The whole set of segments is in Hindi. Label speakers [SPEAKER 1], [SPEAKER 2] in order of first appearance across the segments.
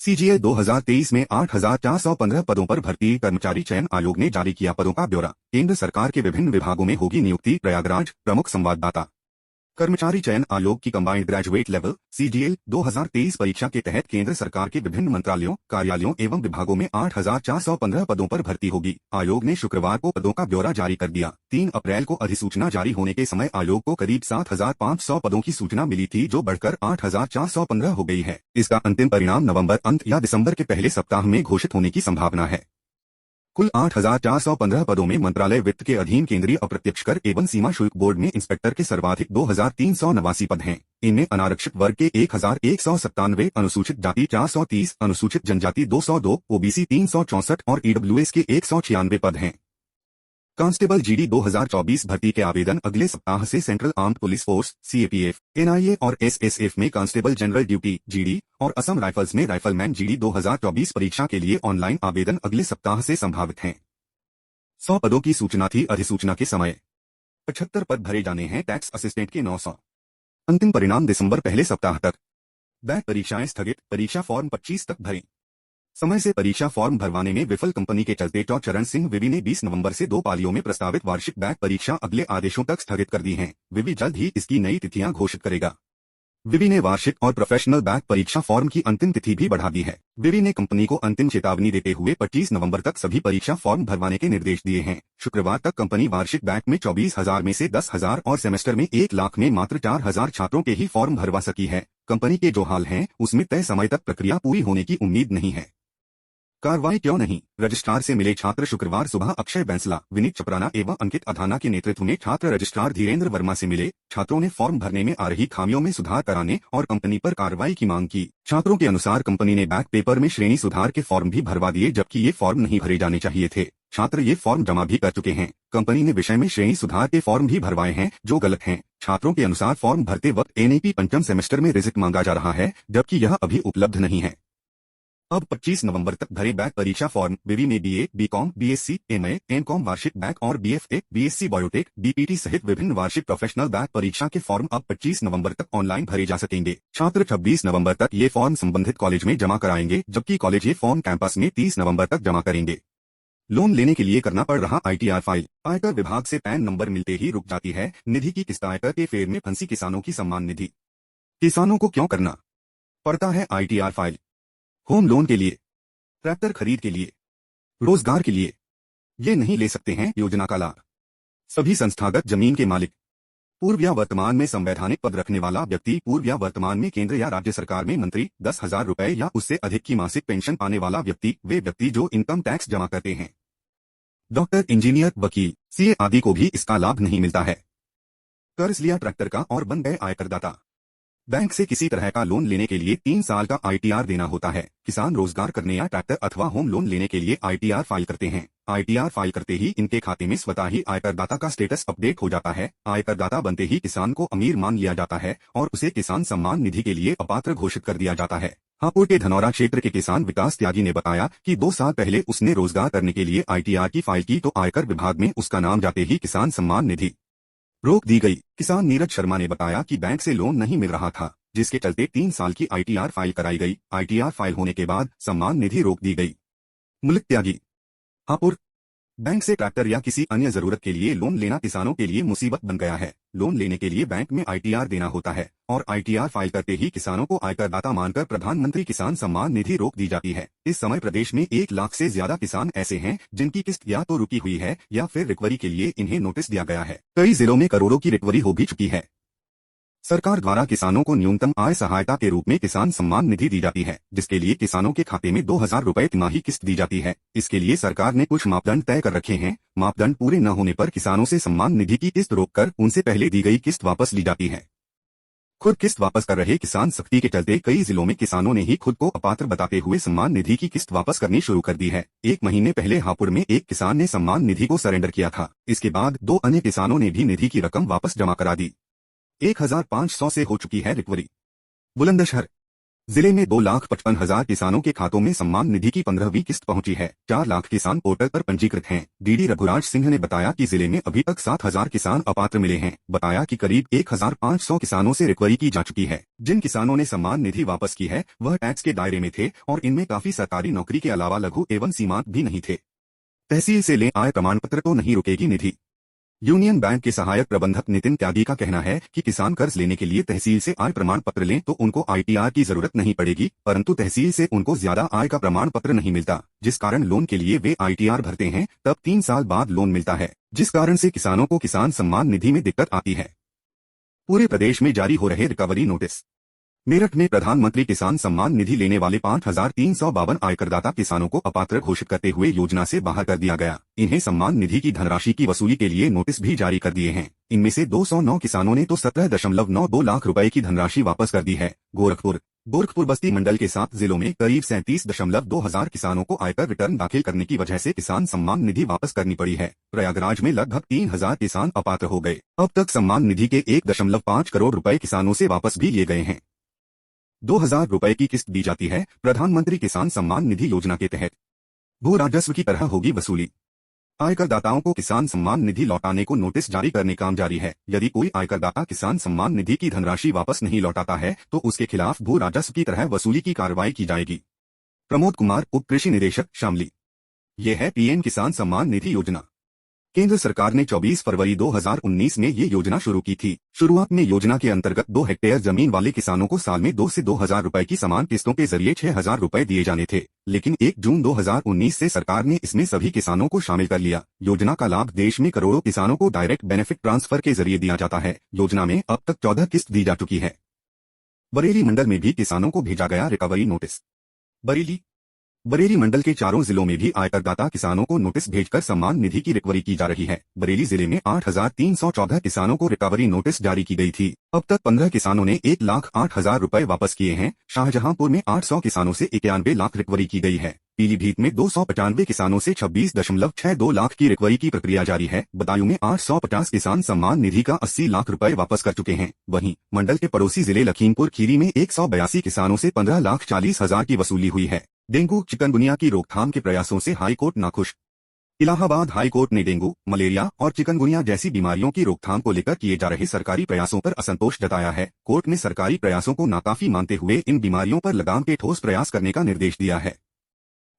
[SPEAKER 1] सीजीएल 2023 में 8,415 पदों पर भर्ती। कर्मचारी चयन आयोग ने जारी किया पदों का ब्यौरा। केंद्र सरकार के विभिन्न विभागों में होगी नियुक्ति। प्रयागराज प्रमुख संवाददाता। कर्मचारी चयन आयोग की कंबाइंड ग्रेजुएट लेवल सीजीएल 2023 परीक्षा के तहत केंद्र सरकार के विभिन्न मंत्रालयों, कार्यालयों एवं विभागों में 8,415 पदों पर भर्ती होगी। आयोग ने शुक्रवार को पदों का ब्यौरा जारी कर दिया। 3 अप्रैल को अधिसूचना जारी होने के समय आयोग को करीब 7,500 पदों की सूचना मिली थी, जो बढ़कर 8,415 हो गई है। इसका अंतिम परिणाम नवंबर अंत या दिसंबर के पहले सप्ताह में घोषित होने की संभावना है। कुल 8,415 पदों में मंत्रालय वित्त के अधीन केंद्रीय अप्रत्यक्ष कर एवं सीमा शुल्क बोर्ड में इंस्पेक्टर के सर्वाधिक 2,389 पद हैं। इनमें अनारक्षित वर्ग के 1,197, अनुसूचित जाति 430, अनुसूचित जनजाति 202, ओबीसी 364 और ईडब्ल्यूएस के 196 पद हैं। कांस्टेबल जीडी 2024 भर्ती के आवेदन अगले सप्ताह से central armed police force CAPF, NIA और एसएसएफ में कांस्टेबल जनरल ड्यूटी जीडी और असम राइफल्स में राइफलमैन जीडी 2024 परीक्षा के लिए ऑनलाइन आवेदन अगले सप्ताह से संभावित हैं। 100 पदों की सूचना थी अधिसूचना के समय। 75 पद भरे जाने हैं। टैक्स असिस्टेंट के 900। अंतिम परिणाम दिसंबर पहले सप्ताह तक। बैक परीक्षाएं स्थगित। परीक्षा फॉर्म 25 तक भरें। समय से परीक्षा फॉर्म भरवाने में विफल कंपनी के चलते चरण सिंह विवि ने 20 नवंबर से 2 पालियों में प्रस्तावित वार्षिक बैक परीक्षा अगले आदेशों तक स्थगित कर दी है। विवि जल्द ही इसकी नई तिथियां घोषित करेगा। विवि ने वार्षिक और प्रोफेशनल बैक परीक्षा फॉर्म की अंतिम तिथि भी बढ़ा दी है। विवि ने कंपनी को अंतिम चेतावनी देते हुए 25 नवंबर तक सभी परीक्षा फॉर्म भरवाने के निर्देश दिए हैं। शुक्रवार तक कंपनी वार्षिक बैक में 24,000 में से 10,000 और सेमेस्टर में 1 लाख में मात्र 4,000 छात्रों के ही फॉर्म भरवा सकी है। कंपनी के जो हाल हैं, उसमें तय समय तक प्रक्रिया पूरी होने की उम्मीद नहीं है। कार्रवाई क्यों नहीं? रजिस्ट्रार से मिले छात्र। शुक्रवार सुबह अक्षय बैंसला, विनीत चपराना एवं अंकित अधाना के नेतृत्व में छात्र रजिस्ट्रार धीरेन्द्र वर्मा से मिले। छात्रों ने फॉर्म भरने में आ रही खामियों में सुधार कराने और कंपनी पर कार्रवाई की मांग की। छात्रों के अनुसार कंपनी ने बैक पेपर में श्रेणी सुधार के फॉर्म भी भरवा दिए, जबकि ये फॉर्म नहीं भरे जाने चाहिए थे। छात्र ये फॉर्म जमा भी कर चुके हैं। कंपनी ने विषय में श्रेणी सुधार के फॉर्म भी भरवाए हैं, जो गलत हैं। छात्रों के अनुसार फॉर्म भरते वक्त एनएपी पंचम सेमेस्टर में रिजिट मांगा जा रहा है, जबकि यह अभी उपलब्ध नहीं है। अब 25 नवंबर तक भरे बैक परीक्षा फॉर्म। विवि में BA, BCom, BSc, MA, MCom वार्षिक बैक और बीएफए, बीएससी बायोटेक, बीपीटी सहित विभिन्न वार्षिक प्रोफेशनल बैक परीक्षा के फॉर्म अब 25 नवंबर तक ऑनलाइन भरे जा सकेंगे। छात्र 26 नवंबर तक ये फॉर्म संबंधित कॉलेज में जमा कराएंगे, जबकि कॉलेज ये फॉर्म कैंपस में 30 नवंबर तक जमा करेंगे। लोन लेने के लिए करना पड़ रहा आईटीआर फाइल। आयकर विभाग से पैन नंबर मिलते ही रुक जाती है निधि की किस्त। आयकर के फेर में फंसी किसानों की सम्मान निधि। किसानों को क्यों करना पड़ता है आईटीआर फाइल? होम लोन के लिए, ट्रैक्टर खरीद के लिए, रोजगार के लिए ये नहीं ले सकते हैं योजना का लाभ। सभी संस्थागत जमीन के मालिक, पूर्व या वर्तमान में संवैधानिक पद रखने वाला व्यक्ति, पूर्व या वर्तमान में केंद्र या राज्य सरकार में मंत्री, 10,000 रुपए या उससे अधिक की मासिक पेंशन पाने वाला व्यक्ति, वे व्यक्ति जो इनकम टैक्स जमा करते हैं। डॉक्टर, इंजीनियर, वकील, सीए आदि को भी इसका लाभ नहीं मिलता है। कर्ज लिया ट्रैक्टर का और बन गए आयकरदाता। बैंक से किसी तरह का लोन लेने के लिए 3 साल का आईटीआर देना होता है। किसान रोजगार करने या ट्रैक्टर अथवा होम लोन लेने के लिए आईटीआर फाइल करते हैं। आईटीआर फाइल करते ही इनके खाते में स्वतः ही आयकरदाता का स्टेटस अपडेट हो जाता है। आयकरदाता बनते ही किसान को अमीर मान लिया जाता है और उसे किसान सम्मान निधि के लिए अपात्र घोषित कर दिया जाता है। हापुड़ के धनौरा क्षेत्र के किसान विकास त्यागी ने बताया कि 2 साल पहले उसने रोजगार करने के लिए आईटीआर की फाइल की, तो आयकर विभाग में उसका नाम जाते ही किसान सम्मान निधि रोक दी गई। किसान नीरज शर्मा ने बताया कि बैंक से लोन नहीं मिल रहा था, जिसके चलते 3 साल की आईटीआर फाइल कराई गई। आईटीआर फाइल होने के बाद सम्मान निधि रोक दी गई। मुल्क त्यागी, हापुड़। बैंक से ट्रैक्टर या किसी अन्य जरूरत के लिए लोन लेना किसानों के लिए मुसीबत बन गया है। लोन लेने के लिए बैंक में आईटीआर देना होता है और आईटीआर फाइल करते ही किसानों को आयकरदाता मानकर प्रधानमंत्री किसान सम्मान निधि रोक दी जाती है। इस समय प्रदेश में 1 लाख से ज्यादा किसान ऐसे हैं जिनकी किस्त या तो रुकी हुई है या फिर रिकवरी के लिए इन्हें नोटिस दिया गया है। कई जिलों में करोड़ों की रिकवरी हो भी चुकी है। सरकार द्वारा किसानों को न्यूनतम आय सहायता के रूप में किसान सम्मान निधि दी जाती है, जिसके लिए किसानों के खाते में 2,000 रुपए तिमाही किस्त दी जाती है। इसके लिए सरकार ने कुछ मापदंड तय कर रखे हैं। मापदंड पूरे न होने पर किसानों से सम्मान निधि की किस्त रोककर उनसे पहले दी गई किस्त वापस ली जाती है। खुद किस्त वापस कर रहे किसान सख्ती के चलते कई जिलों में किसानों ने ही खुद को अपात्र बताते हुए सम्मान निधि की किस्त वापस करनी शुरू कर दी है। 1 महीने पहले हापुड़ में एक किसान ने सम्मान निधि को सरेंडर किया था। इसके बाद 2 अन्य किसानों ने भी निधि की रकम वापस जमा करा दी। 1,500 से हो चुकी है रिकवरी। बुलंदशहर, जिले में 2,55,000 किसानों के खातों में सम्मान निधि की 15वीं किस्त पहुंची है। 4 लाख किसान पोर्टल पर पंजीकृत हैं। डीडी रघुराज सिंह ने बताया कि जिले में अभी तक 7,000 किसान अपात्र मिले हैं। बताया कि करीब 1,500 किसानों से रिकवरी की जा चुकी है। जिन किसानों ने सम्मान निधि वापस की है वह टैक्स के दायरे में थे और इनमें काफी सरकारी नौकरी के अलावा लघु एवं सीमांत भी नहीं थे। तहसील से लें आय प्रमाण पत्र तो नहीं रुकेगी निधि। यूनियन बैंक के सहायक प्रबंधक नितिन त्यागी का कहना है कि किसान कर्ज लेने के लिए तहसील से आय प्रमाण पत्र लें तो उनको आईटीआर की जरूरत नहीं पड़ेगी, परंतु तहसील से उनको ज्यादा आय का प्रमाण पत्र नहीं मिलता, जिस कारण लोन के लिए वे आईटीआर भरते हैं तब 3 साल बाद लोन मिलता है, जिस कारण से किसानों को किसान सम्मान निधि में दिक्कत आती है। पूरे प्रदेश में जारी हो रहे रिकवरी नोटिस। मेरठ में प्रधानमंत्री किसान सम्मान निधि लेने वाले 5,352 आयकरदाता किसानों को अपात्र घोषित करते हुए योजना से बाहर कर दिया गया। इन्हें सम्मान निधि की धनराशि की वसूली के लिए नोटिस भी जारी कर दिए हैं। इनमें से 209 किसानों ने तो 17.92 लाख रुपए की धनराशि वापस कर दी है। गोरखपुर बस्ती मंडल के 7 जिलों में करीब 37.2 हजार किसानों को आयकर रिटर्न दाखिल करने की वजह से किसान सम्मान निधि वापस करनी पड़ी है। प्रयागराज में लगभग 3,000 किसान अपात्र हो गए। अब तक सम्मान निधि के 1.5 करोड़ रुपए किसानों से वापस भी लिए गए हैं। 2,000 रुपए की किस्त दी जाती है। प्रधानमंत्री किसान सम्मान निधि योजना के तहत भू राजस्व की तरह होगी वसूली। आयकरदाताओं को किसान सम्मान निधि लौटाने को नोटिस जारी करने काम जारी है। यदि कोई आयकरदाता किसान सम्मान निधि की धनराशि वापस नहीं लौटाता है तो उसके खिलाफ भू राजस्व की तरह वसूली की कार्रवाई की जाएगी। प्रमोद कुमार, उप कृषि निदेशक, शामली। ये है पीएम किसान सम्मान निधि योजना। केंद्र सरकार ने 24 फरवरी 2019 में ये योजना शुरू की थी। शुरुआत में योजना के अंतर्गत 2 हेक्टेयर जमीन वाले किसानों को साल में 2 से 2,000 रुपए की समान किस्तों के जरिए 6,000 रुपए दिए जाने थे, लेकिन 1 जून 2019 से सरकार ने इसमें सभी किसानों को शामिल कर लिया। योजना का लाभ देश में करोड़ों किसानों को डायरेक्ट बेनिफिट ट्रांसफर के जरिए दिया जाता है। योजना में अब तक 14 किस्त दी जा चुकी है। बरेली मंडल में भी किसानों को भेजा गया रिकवरी नोटिस। बरेली मंडल के 4 जिलों में भी आयकरदाता किसानों को नोटिस भेजकर सम्मान निधि की रिकवरी की जा रही है। बरेली जिले में 8,314 किसानों को रिकवरी नोटिस जारी की गई थी। अब तक 15 किसानों ने 1,08,000 रुपए वापस किए हैं। शाहजहांपुर में 800 किसानों से 91 लाख रिकवरी की गई है। पीलीभीत में 295 किसानों से 26.62 लाख की रिकवरी की प्रक्रिया जारी है। बदायूं में 850 किसान सम्मान निधि का 80 लाख रुपए वापस कर चुके हैं। वहीं मंडल के पड़ोसी जिले लखीमपुर खीरी में 182 किसानों से 15,40,000 की वसूली हुई है। डेंगू चिकनगुनिया की रोकथाम के प्रयासों से हाईकोर्ट नाखुश। इलाहाबाद हाईकोर्ट ने डेंगू, मलेरिया और चिकनगुनिया जैसी बीमारियों की रोकथाम को लेकर किए जा रहे सरकारी प्रयासों पर असंतोष जताया है। कोर्ट ने सरकारी प्रयासों को नाकाफी मानते हुए इन बीमारियों पर लगाम के ठोस प्रयास करने का निर्देश दिया है।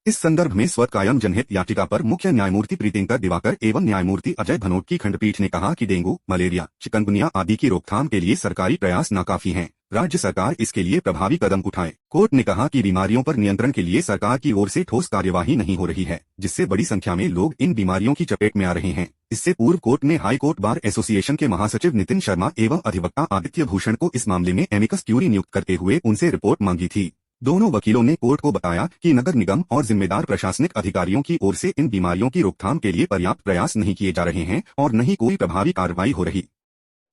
[SPEAKER 1] इस संदर्भ में स्वत कायम जनहित याचिका पर मुख्य न्यायमूर्ति प्रीतिंकर दिवाकर एवं न्यायमूर्ति अजय भनोट की खंडपीठ ने कहा कि डेंगू, मलेरिया, चिकनगुनिया आदि की रोकथाम के लिए सरकारी प्रयास नाकाफी हैं। राज्य सरकार इसके लिए प्रभावी कदम उठाए। कोर्ट ने कहा कि बीमारियों पर नियंत्रण के लिए सरकार की ओर से ठोस कार्यवाही नहीं हो रही है, जिससे बड़ी संख्या में लोग इन बीमारियों की चपेट में आ रहे हैं। इससे पूर्व कोर्ट ने हाई कोर्ट बार एसोसिएशन के महासचिव नितिन शर्मा एवं अधिवक्ता आदित्य भूषण को इस मामले में एमिकस क्यूरी नियुक्त करते हुए उनसे रिपोर्ट मांगी थी। दोनों वकीलों ने कोर्ट को बताया कि नगर निगम और जिम्मेदार प्रशासनिक अधिकारियों की ओर से इन बीमारियों की रोकथाम के लिए पर्याप्त प्रयास नहीं किए जा रहे हैं और न ही कोई प्रभावी कार्रवाई हो रही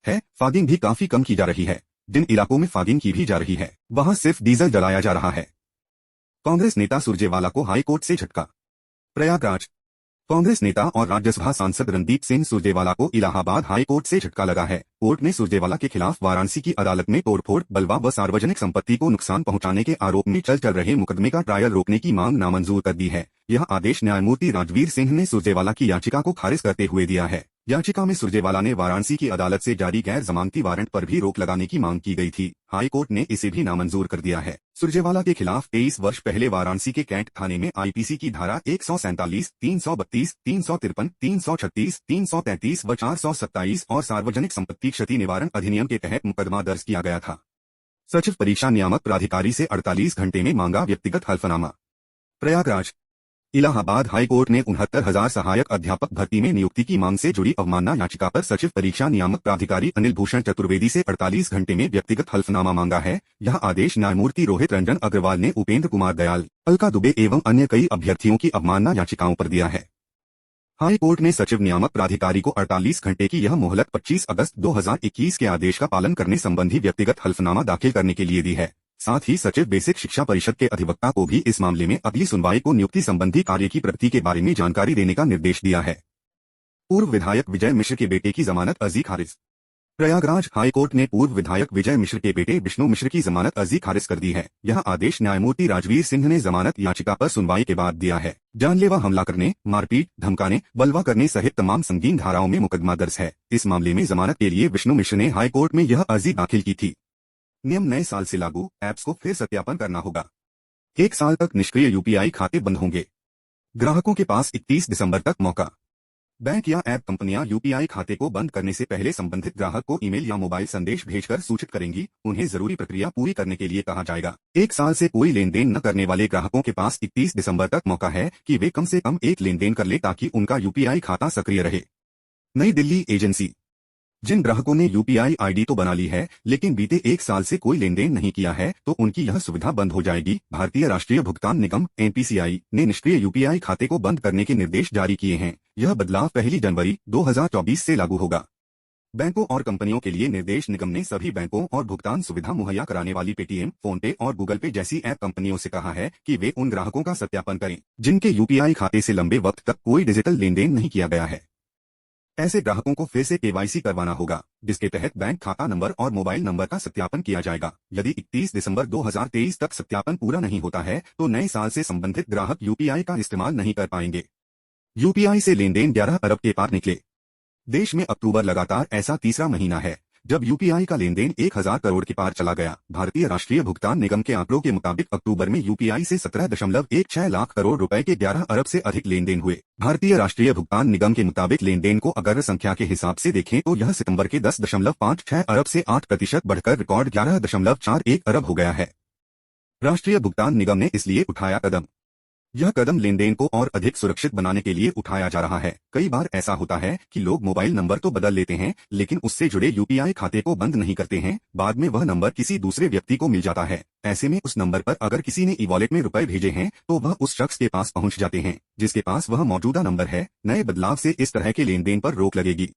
[SPEAKER 1] है। फागिंग भी काफी कम की जा रही है। जिन इलाकों में फागिंग की भी जा रही है वहां सिर्फ डीजल जलाया जा रहा है। कांग्रेस नेता सुरजेवाला को हाईकोर्ट से झटका। प्रयागराज। कांग्रेस नेता और राज्यसभा सांसद रणदीप सिंह सुरजेवाला को इलाहाबाद हाई कोर्ट से झटका लगा है। कोर्ट ने सुरजेवाला के खिलाफ वाराणसी की अदालत में तोड़फोड़, बलवा व सार्वजनिक संपत्ति को नुकसान पहुंचाने के आरोप में चल रहे मुकदमे का ट्रायल रोकने की मांग नामंजूर कर दी है। यह आदेश न्यायमूर्ति राजवीर सिंह ने सुरजेवाला की याचिका को खारिज करते हुए दिया है। याचिका में सुरजेवाला ने वाराणसी की अदालत से जारी गैर जमानती वारंट पर भी रोक लगाने की मांग की गई थी। हाई कोर्ट ने इसे भी नामंजूर कर दिया है। सुरजेवाला के खिलाफ 23 वर्ष पहले वाराणसी के कैंट थाने में आईपीसी की धारा 147, 332, 353, 336, 333 व 427 और सार्वजनिक संपत्ति क्षति निवारण अधिनियम के तहत मुकदमा दर्ज किया गया था। सचिव परीक्षा नियामक प्राधिकारी से 48 घंटे में मांगा व्यक्तिगत हल्फनामा। प्रयागराज। इलाहाबाद हाईकोर्ट ने 69,000 सहायक अध्यापक भर्ती में नियुक्ति की मांग से जुड़ी अवमानना याचिका पर सचिव परीक्षा नियामक प्राधिकारी अनिल भूषण चतुर्वेदी से 48 घंटे में व्यक्तिगत हल्फनामा मांगा है। यह आदेश न्यायमूर्ति रोहित रंजन अग्रवाल ने उपेंद्र कुमार दयाल, अलका दुबे एवं अन्य कई अभ्यर्थियों की अवमानना याचिकाओं पर दिया है। हाई कोर्ट ने सचिव नियामक प्राधिकारी को 48 घंटे की यह मोहलत 25 अगस्त 2021 के आदेश का पालन करने संबंधी व्यक्तिगत हल्फनामा दाखिल करने के लिए दी है। साथ ही सचिव बेसिक शिक्षा परिषद के अधिवक्ता को भी इस मामले में अगली सुनवाई को नियुक्ति संबंधी कार्य की प्रगति के बारे में जानकारी देने का निर्देश दिया है। पूर्व विधायक विजय मिश्र के बेटे की जमानत अर्जी खारिज। प्रयागराज हाईकोर्ट ने पूर्व विधायक विजय मिश्र के बेटे विष्णु मिश्र की जमानत अर्जी खारिज कर दी है। यह आदेश न्यायमूर्ति राजवीर सिंह ने जमानत याचिका पर सुनवाई के बाद दिया है। जानलेवा हमला करने, मारपीट, धमकाने, बलवा करने सहित तमाम संगीन धाराओं में मुकदमा दर्ज है। इस मामले में जमानत के लिए विष्णु मिश्र ने हाईकोर्ट में यह अर्जी दाखिल की थी। नियम नए साल से लागू, ऐप्स को फिर सत्यापन करना होगा। 1 साल तक निष्क्रिय यूपीआई खाते बंद होंगे। ग्राहकों के पास 31 दिसंबर तक मौका। बैंक या ऐप कंपनियां यूपीआई खाते को बंद करने से पहले संबंधित ग्राहक को ईमेल या मोबाइल संदेश भेजकर सूचित करेंगी। उन्हें जरूरी प्रक्रिया पूरी करने के लिए कहा जाएगा। 1 साल से कोई लेन देन न करने वाले ग्राहकों के पास 31 दिसंबर तक मौका है कि वे कम से कम एक लेन देन कर ले ताकि उनका यूपीआई खाता सक्रिय रहे। नई दिल्ली एजेंसी। जिन ग्राहकों ने यूपीआई आईडी तो बना ली है लेकिन बीते 1 साल से कोई लेन देन नहीं किया है तो उनकी यह सुविधा बंद हो जाएगी। भारतीय राष्ट्रीय भुगतान निगम (एनपीसीआई) ने निष्क्रिय यूपीआई खाते को बंद करने के निर्देश जारी किए हैं। यह बदलाव 1 जनवरी 2024 से लागू होगा। बैंकों और कंपनियों के लिए निर्देश। निगम ने सभी बैंकों और भुगतान सुविधा मुहैया कराने वाली पेटीएम, फोनपे और गूगल पे जैसी ऐप कंपनियों से कहा है कि वे उन ग्राहकों का सत्यापन करें जिनके यूपीआई खाते से लंबे वक्त तक कोई डिजिटल लेन देन नहीं किया गया है। ऐसे ग्राहकों को फिर से केवाईसी करवाना होगा, जिसके तहत बैंक खाता नंबर और मोबाइल नंबर का सत्यापन किया जाएगा। यदि 31 दिसंबर 2023 तक सत्यापन पूरा नहीं होता है तो नए साल से संबंधित ग्राहक यूपीआई का इस्तेमाल नहीं कर पाएंगे। यूपीआई से लेन देन 11 अरब के पार निकले। देश में अक्टूबर लगातार ऐसा तीसरा महीना है जब यूपीआई का लेन देन 1000 करोड़ के पार चला गया। भारतीय राष्ट्रीय भुगतान निगम के आंकड़ों के मुताबिक अक्टूबर में यूपीआई से 17.16 लाख करोड़ रुपए के 11 अरब से अधिक लेन देन हुए। भारतीय राष्ट्रीय भुगतान निगम के मुताबिक लेन देन को अगर संख्या के हिसाब से देखें तो यह सितंबर के 10.56 अरब से 8% बढ़कर रिकॉर्ड 11.41 अरब हो गया है। राष्ट्रीय भुगतान निगम ने इसलिए उठाया कदम। यह कदम लेन देन को और अधिक सुरक्षित बनाने के लिए उठाया जा रहा है। कई बार ऐसा होता है कि लोग मोबाइल नंबर तो बदल लेते हैं लेकिन उससे जुड़े यूपीआई खाते को बंद नहीं करते हैं। बाद में वह नंबर किसी दूसरे व्यक्ति को मिल जाता है। ऐसे में उस नंबर पर अगर किसी ने ई-वॉलेट में रुपए भेजे हैं तो वह उस शख्स के पास पहुंच जाते हैं जिसके पास वह मौजूदा नंबर है। नए बदलाव से इस तरह के लेन देन पर रोक लगेगी।